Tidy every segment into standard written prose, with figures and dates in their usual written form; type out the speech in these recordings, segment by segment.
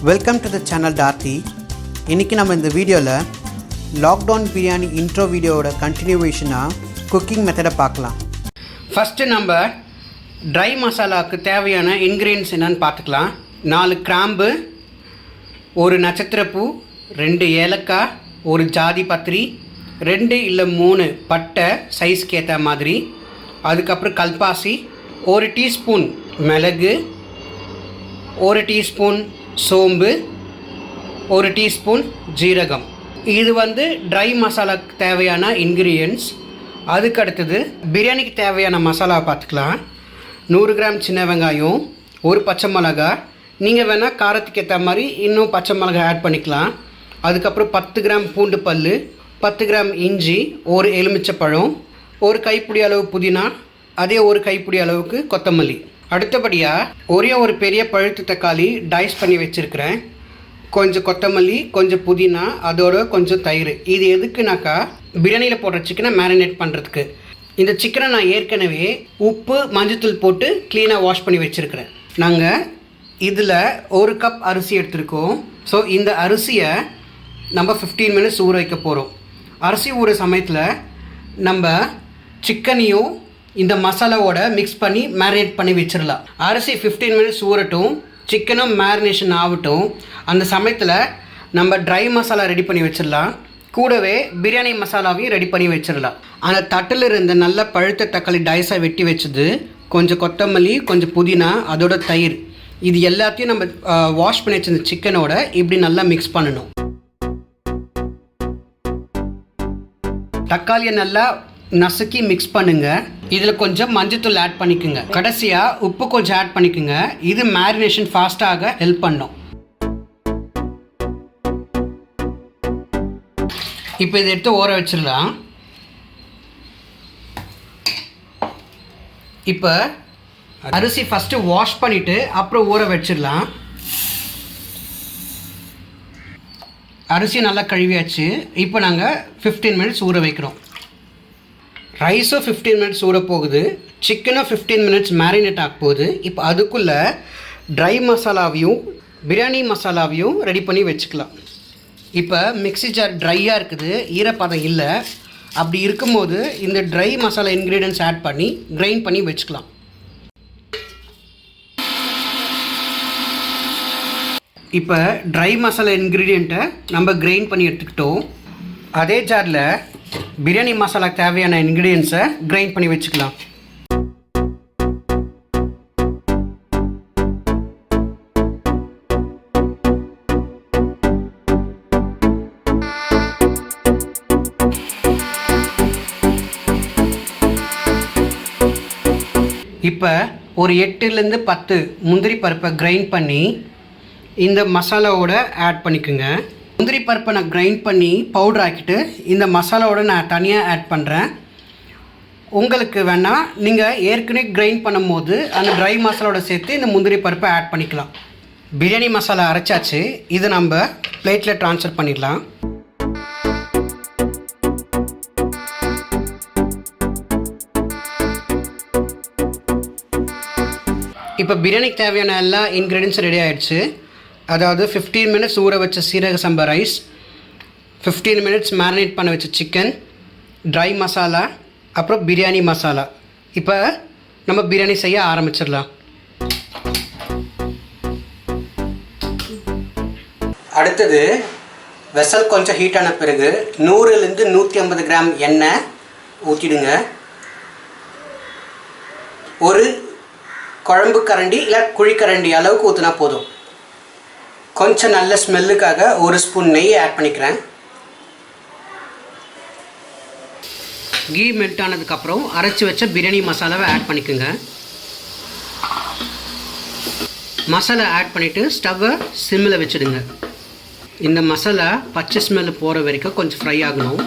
Welcome to the channel DarThe. இன்றைக்கி நம்ம இந்த வீடியோவில் லாக்டவுன் பிரியாணி இன்ட்ரோ வீடியோவோட கண்டினியூவேஷனாக குக்கிங் மெத்தடை பார்க்கலாம். ஃபஸ்ட்டு நம்ம ட்ரை மசாலாவுக்கு தேவையான இன்க்ரீடியன்ஸ் என்னென்னு பார்த்துக்கலாம். 4 கிராம்பு, 1 நட்சத்திரப்பூ, 2 ஏலக்காய், 1 ஜாதி பத்திரி, 2 இல்லை 3 பட்டை சைஸ்க்கு ஏற்ற மாதிரி, அதுக்கப்புறம் கல்பாசி, 1 டீஸ்பூன் மிளகு, 1 டீஸ்பூன் சோம்பு, 1 டீஸ்பூன் ஜீரகம். இது ட்ரை மசாலாவுக்கு தேவையான இன்க்ரீடியன்ட்ஸ். அதுக்கு அடுத்தது பிரியாணிக்கு தேவையான மசாலா பார்த்துக்கலாம். 100 கிராம் சின்ன வெங்காயம், 1 பச்சை மிளகா, நீங்கள் வேணால் காரத்துக்கு ஏற்ற மாதிரி இன்னும் பச்சை மிளகா ஆட் பண்ணிக்கலாம். அதுக்கப்புறம் 10 கிராம் பூண்டு பல், 10 கிராம் இஞ்சி, 1 எலுமிச்சப்பழம், 1 கைப்பிடி அளவு புதினா, அதே 1 கைப்பிடி அளவுக்கு கொத்தமல்லி. அடுத்தபடியாக ஒரே ஒரு பெரிய பழுத்து தக்காளி டைஸ் பண்ணி வச்சுருக்கிறேன். கொஞ்சம் கொத்தமல்லி, கொஞ்சம் புதினா, அதோட கொஞ்சம் தயிர். இது எதுக்குனாக்கா பிரியாணியில் போடுற சிக்கனை மேரினேட் பண்ணுறதுக்கு. இந்த சிக்கனை நான் ஏற்கனவே உப்பு மஞ்சத்தூள் போட்டு க்ளீனாக வாஷ் பண்ணி வச்சுருக்கிறேன். நாங்கள் இதில் 1 கப் அரிசி எடுத்துருக்கோம். ஸோ இந்த அரிசியை நம்ம 15 மினிட்ஸ் ஊற வைக்க போகிறோம். அரிசி ஊற சமயத்தில் நம்ம சிக்கனையும் இந்த மசாலாவோட மிக்ஸ் பண்ணி மேரினேட் பண்ணி வச்சிடலாம். அரிசி 15 மினிட்ஸ் ஊறட்டும், சிக்கனும் மேரினேஷன் ஆகட்டும். அந்த சமயத்தில் நம்ம ட்ரை மசாலா ரெடி பண்ணி வச்சிடலாம். கூடவே பிரியாணி மசாலாவையும் ரெடி பண்ணி வச்சிடலாம். அந்த தட்டில் இருந்த நல்ல பழுத்த தக்காளி டைஸாக வெட்டி வச்சது, கொஞ்சம் கொத்தமல்லி, கொஞ்சம் புதினா, அதோட தயிர், இது எல்லாத்தையும் நம்ம வாஷ் பண்ணி வச்சிருந்த சிக்கனோட இப்படி நல்லா மிக்ஸ் பண்ணணும். தக்காளியை நல்லா நசுக்கி மிக்ஸ் பண்ணுங்கள். இதில் கொஞ்சம் மஞ்சத்தூள் ஆட் பண்ணிக்கோங்க. கடைசியாக உப்பு கொஞ்சம் ஆட் பண்ணிக்கோங்க. இது மேரினேஷன் ஃபாஸ்ட்டாக ஹெல்ப் பண்ணும். இப்போ இதை எடுத்து ஊற வச்சிடலாம். இப்போ அரிசி ஃபஸ்ட்டு வாஷ் பண்ணிவிட்டு அப்புறம் ஊற வச்சிடலாம். அரிசி நல்லா கழுவியாச்சு. இப்போ நாங்கள் 15 மினிட்ஸ் ஊற வைக்கிறோம். ரைஸும் 15 மினிட்ஸ் ஊற போகுது, சிக்கனும் 15 மினிட்ஸ் மேரினேட் ஆக போகுது. இப்போ அதுக்குள்ளே ட்ரை மசாலாவையும் பிரியாணி மசாலாவையும் ரெடி பண்ணி வச்சுக்கலாம். இப்போ மிக்ஸி ஜார் ட்ரையாக இருக்குது, ஈரப்பதம் இல்லை. அப்படி இருக்கும்போது இந்த ட்ரை மசாலா இன்க்ரீடியன்ட்ஸ் ஆட் பண்ணி கிரைண்ட் பண்ணி வச்சுக்கலாம். இப்போ ட்ரை மசாலா இன்க்ரீடியண்ட்டை நம்ம கிரைண்ட் பண்ணி எடுத்துக்கிட்டோம். அதே ஜாரில் பிரியாணி மசாலா தேவையான இன்க்ரீடியன்ஸை கிரைண்ட் பண்ணி வச்சுக்கலாம். இப்போ ஒரு 8லேருந்து 10 முந்திரி பருப்பை கிரைண்ட் பண்ணி இந்த மசாலாவோட ஆட் பண்ணிக்கோங்க. முந்திரி பருப்பை நான் கிரைண்ட் பண்ணி பவுடர் ஆக்கிட்டு இந்த மசாலாவோட நான் தனியாக ஆட் பண்ணுறேன். உங்களுக்கு வேணால் நீங்கள் ஏற்கனவே கிரைண்ட் பண்ணும்போது அந்த ட்ரை மசாலாவோட சேர்த்து இந்த முந்திரி பருப்பை ஆட் பண்ணிக்கலாம். பிரியாணி மசாலா அரைச்சாச்சு. இதை நம்ம பிளேட்டில் ட்ரான்ஸ்ஃபர் பண்ணிடலாம். இப்போ பிரியாணிக்கு தேவையான எல்லா இன்க்ரீடியன்ஸும் ரெடி ஆகிடுச்சு. அதாவது 15 மினிட்ஸ் ஊற வச்ச சீரக சம்பா ரைஸ், 15 மினிட்ஸ் மேரினேட் பண்ண வச்ச சிக்கன், ட்ரை மசாலா, அப்புறம் பிரியாணி மசாலா. இப்போ நம்ம பிரியாணி செய்ய ஆரம்பிச்சிடலாம். அடுத்தது வெசல் கொஞ்சம் ஹீட்டான பிறகு 100லேருந்து 150 கிராம் எண்ணெய் ஊற்றிடுங்க. ஒரு குழம்பு கரண்டி இல்லை குழிக்கரண்டி அளவுக்கு ஊற்றினா போதும். கொஞ்சம் நல்ல ஸ்மெல்லுக்காக 1 ஸ்பூன் நெய் ஆட் பண்ணிக்கிறேன். கீ மெல்ட் ஆனதுக்கப்புறம் அரைச்சி வச்ச பிரியாணி மசாலாவை ஆட் பண்ணிக்கோங்க. மசாலா ஆட் பண்ணிவிட்டு ஸ்டவ்வை சிம்மில் வச்சுடுங்க. இந்த மசாலா பச்சை ஸ்மெல் போகிற வரைக்கும் கொஞ்சம் ஃப்ரை ஆகணும்.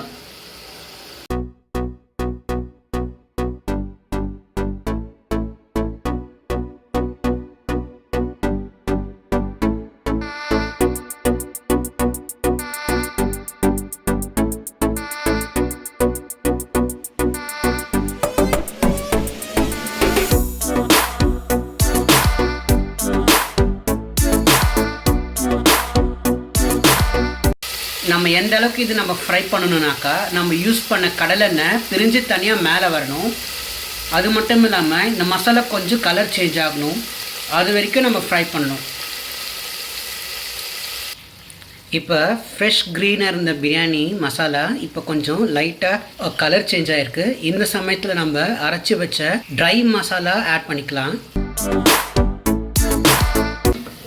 நம்ம எந்த அளவுக்கு இது நம்ம ஃப்ரை பண்ணணும்னாக்கா நம்ம யூஸ் பண்ண கடலெண்ணெய் பிரிஞ்சு தனியாக மேலே வரணும். அது மட்டும் இல்லாமல் இந்த மசாலா கொஞ்சம் கலர் சேஞ்ச் ஆகணும். அது வரைக்கும் நம்ம ஃப்ரை பண்ணணும். இப்போ ஃப்ரெஷ் க்ரீனாக இருந்த பிரியாணி மசாலா இப்போ கொஞ்சம் லைட்டாக கலர் சேஞ்ச் ஆகிருக்கு. இந்த சமயத்தில் நம்ம அரைச்சி வச்ச ட்ரை மசாலா ஆட் பண்ணிக்கலாம்.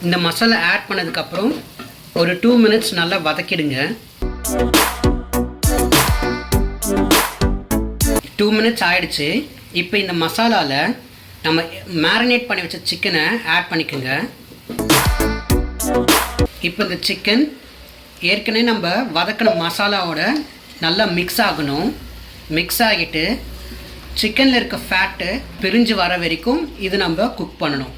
இந்த மசாலா ஆட் பண்ணதுக்கப்புறம் ஒரு 2 மினிட்ஸ் நல்லா வதக்கிடுங்க. 2 மினிட்ஸ் ஆயிடுச்சு. இப்போ இந்த மசாலாவில் நம்ம மேரினேட் பண்ணி வச்ச சிக்கனை ஆட் பண்ணிக்கோங்க. இப்போ இந்த சிக்கன் ஏற்கனவே நம்ம வதக்கின மசாலாவோட நல்லா மிக்ஸ் ஆகணும். மிக்ஸ் ஆகிட்டு சிக்கனில் இருக்க ஃபேட்டு பிரிஞ்சு வர வரைக்கும் இது நம்ம குக் பண்ணணும்.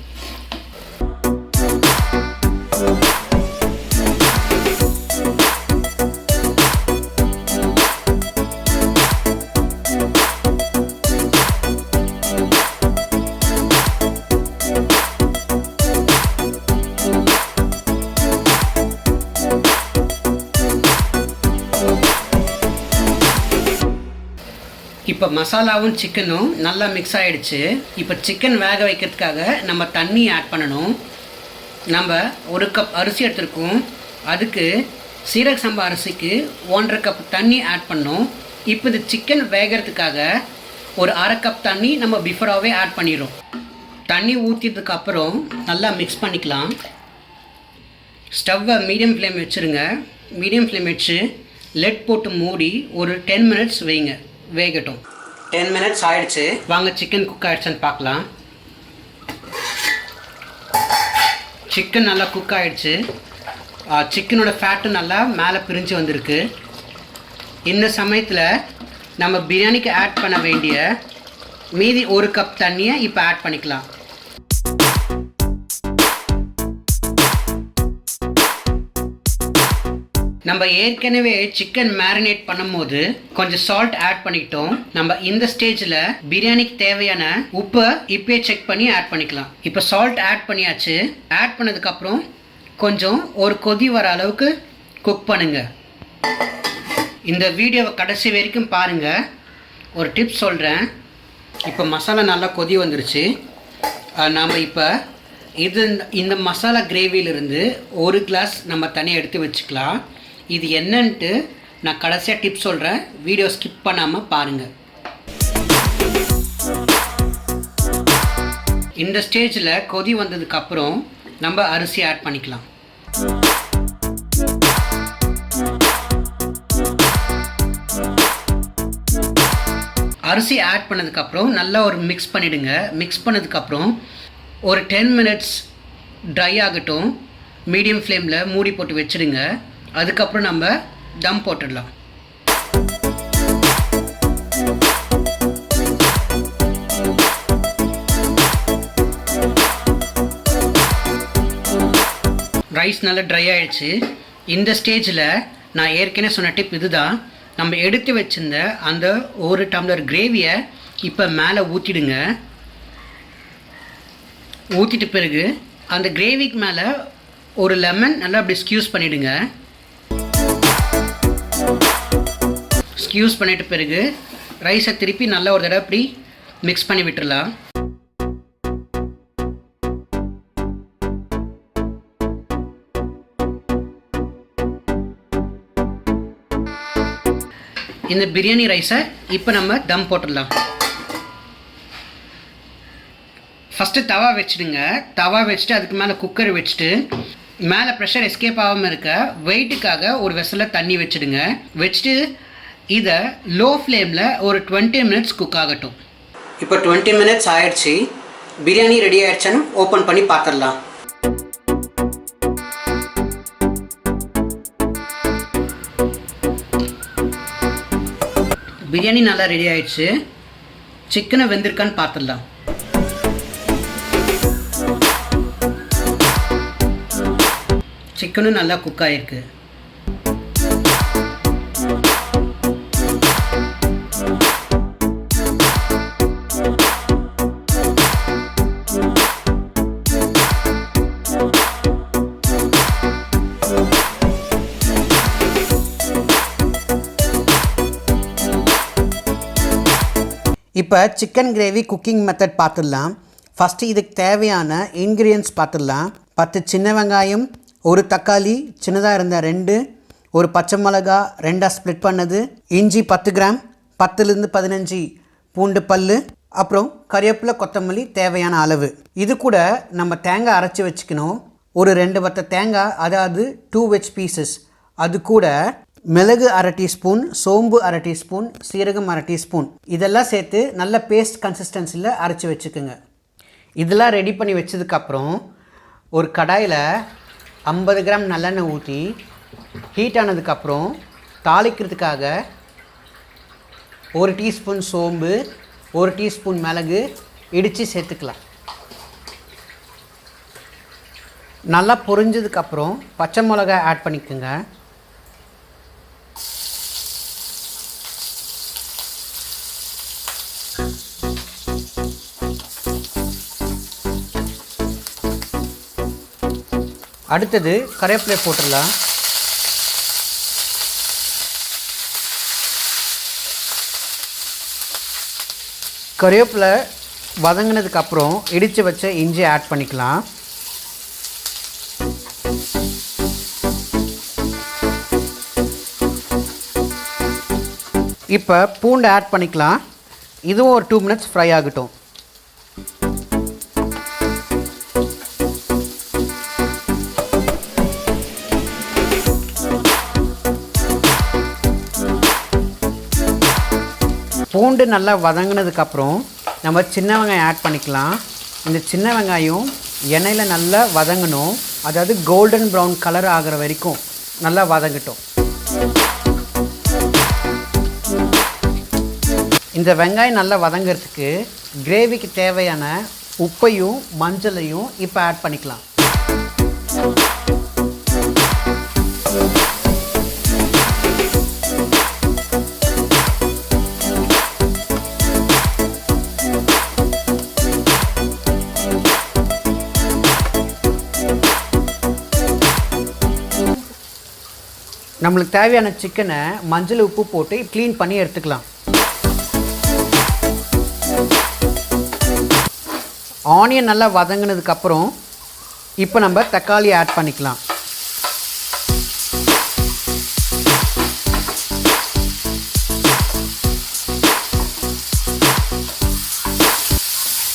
இப்போ மசாலாவும் சிக்கனும் நல்லா மிக்ஸ் ஆகிடுச்சு. இப்போ சிக்கன் வேக வைக்கிறதுக்காக நம்ம தண்ணி ஆட் பண்ணணும். நம்ம 1 கப் அரிசி எடுத்துருக்கோம். அதுக்கு சீரக சம்பா அரிசிக்கு 1.5 கப் தண்ணி ஆட் பண்ணோம். இப்போ இந்த சிக்கன் வேகிறதுக்காக ஒரு 1/2 கப் தண்ணி நம்ம பிஃபோராகவே ஆட் பண்ணிடுறோம். தண்ணி ஊற்றினதுக்கப்புறம் நல்லா மிக்ஸ் பண்ணிக்கலாம். ஸ்டவ்வை மீடியம் ஃப்ளேம் வச்சுருங்க. மீடியம் ஃப்ளேம் வச்சு லெட் போட்டு மூடி ஒரு 10 மினிட்ஸ் வைங்க, வேகட்டும். 10 மினிட்ஸ் ஆயிடுச்சு. வாங்க சிக்கன் குக் ஆகிடுச்சான்னு பார்க்கலாம். சிக்கன் நல்லா குக் ஆகிடுச்சு. சிக்கனோட ஃபேட்டு நல்லா மேலே பிரிஞ்சு வந்திருக்கு. இந்த சமயத்தில் நம்ம பிரியாணிக்கு ஆட் பண்ண வேண்டிய மீதி 1 கப் தண்ணியை இப்போ ஆட் பண்ணிக்கலாம். நம்ம ஏற்கனவே சிக்கன் மேரினேட் பண்ணும்போது கொஞ்சம் சால்ட் ஆட் பண்ணிட்டோம். நம்ம இந்த ஸ்டேஜில் பிரியாணிக்கு தேவையான உப்பை இப்பயே செக் பண்ணி ஆட் பண்ணிக்கலாம். இப்போ சால்ட் ஆட் பண்ணியாச்சு. ஆட் பண்ணதுக்கப்புறம் கொஞ்சம் ஒரு கொதி வர அளவுக்கு குக் பண்ணுங்க. இந்த வீடியோவை கடைசி வரைக்கும் பாருங்கள். ஒரு டிப்ஸ் சொல்கிறேன். இப்போ மசாலா நல்லா கொதி வந்துருச்சு. நாம் இப்போ இந்த மசாலா கிரேவியிலிருந்து 1 கிளாஸ் நம்ம தனியாக எடுத்து வச்சுக்கலாம். இது என்னன்ட்டு நான் கடைசியாக டிப்ஸ் சொல்கிறேன். வீடியோ ஸ்கிப் பண்ணாமல் பாருங்கள். இந்த ஸ்டேஜில் கொதி வந்ததுக்கப்புறம் நம்ம அரிசி ஆட் பண்ணிக்கலாம். அரிசி ஆட் பண்ணதுக்கப்புறம் நல்லா ஒரு மிக்ஸ் பண்ணிவிடுங்க. மிக்ஸ் பண்ணதுக்கப்புறம் ஒரு 10 மினிட்ஸ் ட்ரை ஆகட்டும். மீடியம் ஃப்ளேமில் மூடி போட்டு வச்சுடுங்க. அதுக்கப்புறம் நம்ம தம் போட்டுடலாம். ரைஸ் நல்லா ட்ரை ஆகிடுச்சு. இந்த ஸ்டேஜில் நான் ஏற்கனவே சொன்ன டிப் இதுதான். நம்ம எடுத்து வச்சிருந்த அந்த 1 டம்ளர் கிரேவியை இப்போ மேலே ஊற்றிடுங்க. ஊற்றிட்ட பிறகு அந்த கிரேவிக்கு மேலே ஒரு லெமன் நல்லா அப்படி ஸ்க்யூஸ் பண்ணிவிடுங்க. ஸ்க்யூஸ் பண்ணிட்ட பிறகு ரைஸை திருப்பி நல்லா ஒரு தடவை அப்படி மிக்ஸ் பண்ணி விட்டுடலாம். இந்த பிரியாணி ரைஸை இப்போ நம்ம தம் போட்டுடலாம். ஃபஸ்ட்டு தவா வச்சுடுங்க. தவா வச்சுட்டு அதுக்கு மேலே குக்கர் வச்சுட்டு மேலே ப்ரெஷர் எஸ்கேப் ஆகாமல் இருக்க வெயிட்டுக்காக ஒரு வெசலில் தண்ணி வச்சுடுங்க. வச்சுட்டு இதை லோ ஃப்ளேமில் ஒரு 20 மினிட்ஸ் குக் ஆகட்டும். இப்போ 20 மினிட்ஸ் ஆயிடுச்சு. பிரியாணி ரெடி ஆயிடுச்சான்னு ஓப்பன் பண்ணி பார்த்துடலாம். பிரியாணி நல்லா ரெடி ஆயிடுச்சு. சிக்கனை வெந்திருக்கான்னு பார்த்துடலாம். சிக்கனும் நல்லா குக் ஆகிருக்கு. இப்போ சிக்கன் கிரேவி குக்கிங் மெத்தட் பார்த்துடலாம். ஃபஸ்ட்டு இதுக்கு தேவையான இன்க்ரீடியன்ஸ் பார்த்துடலாம். 10 சின்ன வெங்காயம், ஒரு தக்காளி சின்னதாக இருந்த 2, ஒரு பச்சை மிளகா 2ஆக ஸ்ப்ளிட் பண்ணது, இஞ்சி 10 கிராம், 10லேருந்து 15 பூண்டு பல், அப்புறம் கறிவேப்பிலை கொத்தமல்லி தேவையான அளவு. இது கூட நம்ம தேங்காய் அரைச்சி வச்சுக்கணும். ஒரு 2 வத்த தேங்காய், அதாவது 2 வெஜ் பீசஸ். அது கூட மிளகு அரை டீஸ்பூன், சோம்பு அரை டீஸ்பூன், சீரகம் அரை டீஸ்பூன், இதெல்லாம் சேர்த்து நல்ல பேஸ்ட் கன்சிஸ்டன்சியில் அரைச்சி வச்சுக்கோங்க. இதெல்லாம் ரெடி பண்ணி வச்சதுக்கப்புறம் ஒரு கடாயில் 50 கிராம் நல்லெண்ணெய் ஊற்றி ஹீட் ஆனதுக்கப்புறம் தாளிக்கிறதுக்காக 1 டீஸ்பூன் சோம்பு, 1 டீஸ்பூன் மிளகு இடித்து சேர்த்துக்கலாம். நல்லா பொரிஞ்சதுக்கப்புறம் பச்சை மிளகாய் ஆட் பண்ணிக்கோங்க. அடுத்தது கறிவேப்பிலை போட்டுடலாம். கறிவேப்பிலை வதங்கினதுக்கப்புறம் இடித்து வச்ச இஞ்சி ஆட் பண்ணிக்கலாம். இப்போ பூண்டு ஆட் பண்ணிக்கலாம். இதுவும் ஒரு 2 மினிட்ஸ் ஃப்ரை ஆகட்டும். பூண்டு நல்லா வதங்கினதுக்கப்புறம் நம்ம சின்ன வெங்காயம் ஆட் பண்ணிக்கலாம். இந்த சின்ன வெங்காயம் எண்ணெயில் நல்லா வதங்கணும், அதாவது கோல்டன் ப்ரௌன் கலர் ஆகிற வரைக்கும் நல்லா வதங்கட்டும். இந்த வெங்காயம் நல்லா வதங்கிறதுக்கு கிரேவிக்கு தேவையான உப்பையும் மஞ்சளையும் இப்போ ஆட் பண்ணிக்கலாம். நம்மளுக்கு தேவையான சிக்கனை மஞ்சள் உப்பு போட்டு க்ளீன் பண்ணி எடுத்துக்கலாம். ஆனியன் நல்லா வதங்கினதுக்கப்புறம் இப்போ நம்ம தக்காளி ஆட் பண்ணிக்கலாம்.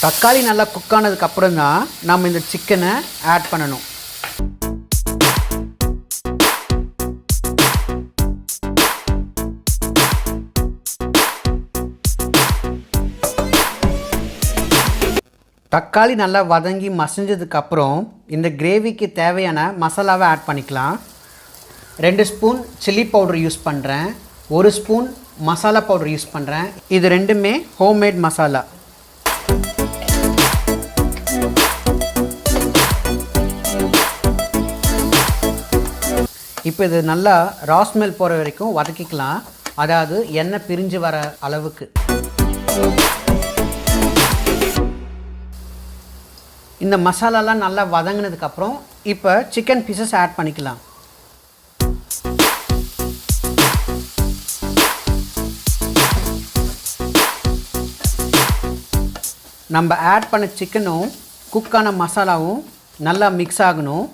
தக்காளி நல்லா குக் ஆனதுக்கப்புறம் தான் நம்ம இந்த சிக்கனை ஆட் பண்ணணும். தக்காளி நல்லா வதங்கி மசிஞ்சதுக்கப்புறம் இந்த கிரேவிக்கு தேவையான மசாலாவை ஆட் பண்ணிக்கலாம். 2 ஸ்பூன் சில்லி பவுடர் யூஸ் பண்ணுறேன், 1 ஸ்பூன் மசாலா பவுடர் யூஸ் பண்ணுறேன். இது ரெண்டுமே ஹோம்மேட் மசாலா. இப்போ இது நல்லா ரா ஸ்மெல் போகிற வரைக்கும் வதக்கிக்கலாம், அதாவது எண்ணெய் பிரிஞ்சு வர அளவுக்கு. இந்த மசாலாலாம் நல்லா வதங்கினதுக்கப்புறம் இப்போ சிக்கன் பீசஸ் ஆட் பண்ணிக்கலாம். நம்ம ஆட் பண்ண சிக்கனும் குக்கான மசாலாவும் நல்லா மிக்ஸ் ஆகணும்.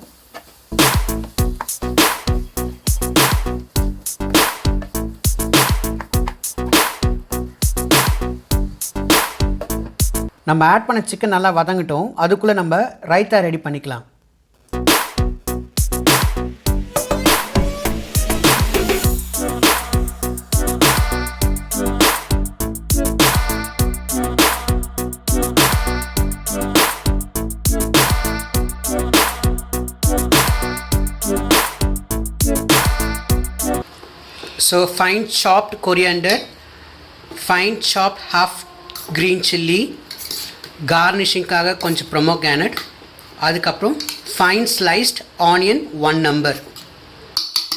நம்ம ஆட் பண்ண சிக்கன் நல்லா வதங்கட்டும், அதுக்குள்ளே நம்ம ரைத்தா ரெடி பண்ணிக்கலாம். So fine chopped coriander, fine chopped half green chilli, கார்னிஷிங்காக கொஞ்சம் ப்ரொமோகிரானட், அதுக்கப்புறம் ஃபைன் ஸ்லைஸ்ட் ஆனியன் 1 நம்பர்.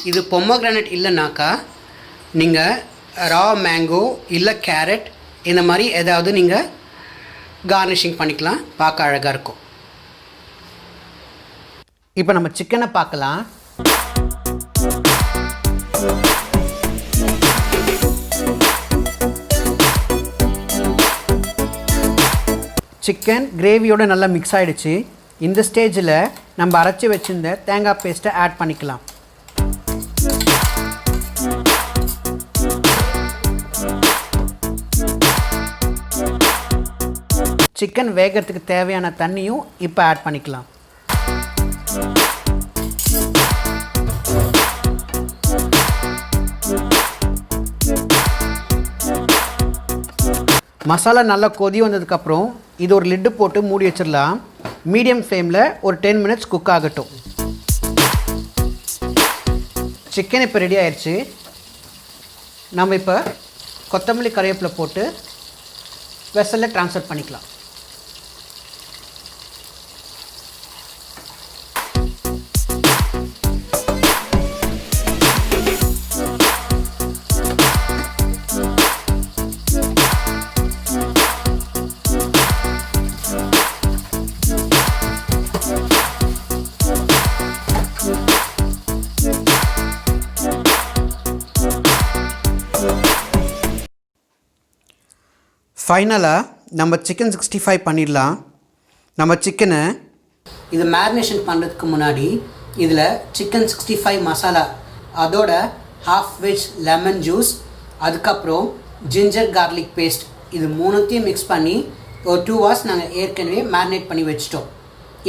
இது பொமோகிரானட் இல்லைனாக்கா நீங்கள் ரா மேங்கோ இல்லை கேரட் இந்த மாதிரி ஏதாவது நீங்கள் கார்னிஷிங் பண்ணிக்கலாம், பார்க்க அழகாக இருக்கும். இப்போ நம்ம சிக்கனை பார்க்கலாம். சிக்கன் கிரேவியோட நல்லா மிக்ஸ் ஆகிடுச்சு. இந்த ஸ்டேஜில் நம்ம அரைச்சி வச்சுருந்த தேங்காய் பேஸ்ட்டை ஆட் பண்ணிக்கலாம். சிக்கன் வேகிறதுக்கு தேவையான தண்ணியும் இப்போ ஆட் பண்ணிக்கலாம். மசாலா நல்லா கொதி வந்ததுக்கப்புறம் இது ஒரு லிட்டு போட்டு மூடி வச்சிடலாம். மீடியம் ஃப்ளேமில் ஒரு 10 மினிட்ஸ் குக் ஆகட்டும். சிக்கன் இப்போ ரெடி ஆயிடுச்சு. நம்ம இப்போ கொத்தமல்லி கறிவேப்பிலை போட்டு வெசலில் ட்ரான்ஸ்ஃபர் பண்ணிக்கலாம். ஃபைனலாக நம்ம சிக்கன் 65 பண்ணிடலாம். நம்ம சிக்கனை இது மேரினேஷன் பண்ணுறதுக்கு முன்னாடி இதில் சிக்கன் 65 மசாலா, அதோட ஹாஃப் வெஜ் லெமன் ஜூஸ், அதுக்கப்புறம் ஜிஞ்சர் கார்லிக் பேஸ்ட், இது மூணுத்தையும் மிக்ஸ் பண்ணி ஒரு 2 hours நாங்கள் ஏற்கனவே மேரினேட் பண்ணி வச்சிட்டோம்.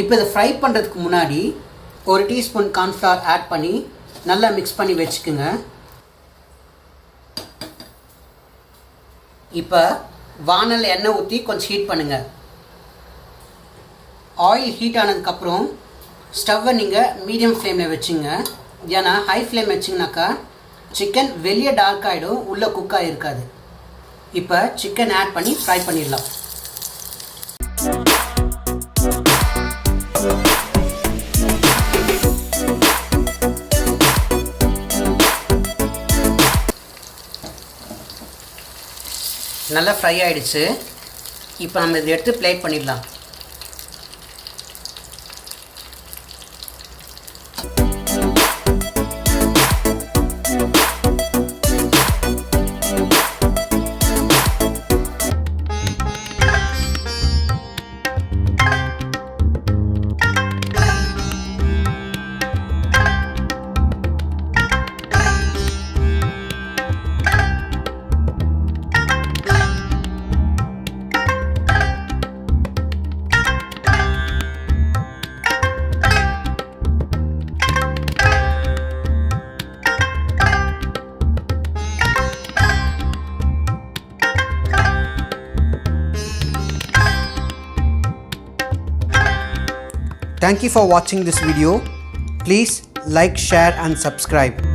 இப்போ இதை ஃப்ரை பண்ணுறதுக்கு முன்னாடி ஒரு டீஸ்பூன் கார்ன்ஃப்ளவர் ஆட் பண்ணி நல்லா மிக்ஸ் பண்ணி வச்சுக்குங்க. இப்போ வானல் எண்ணெய் ஊற்றி கொஞ்சம் ஹீட் பண்ணுங்கள். ஆயில் ஹீட் ஆனதுக்கப்புறம் ஸ்டவ்வை நீங்கள் மீடியம் ஃப்ளேமில் வச்சுங்க. ஏன்னா ஹை ஃப்ளேம் வச்சிங்கனாக்கா சிக்கன் வெளியே டார்க் ஆகிடும், உள்ளே குக்காக இருக்காது. இப்போ சிக்கன் ஆட் பண்ணி ஃப்ரை பண்ணிடலாம். நல்லா ஃப்ரை ஆகிடுச்சு. இப்போ நம்ம இதை எடுத்து பிளேட் பண்ணிடலாம். Thank you for watching this video. Please like, share and subscribe.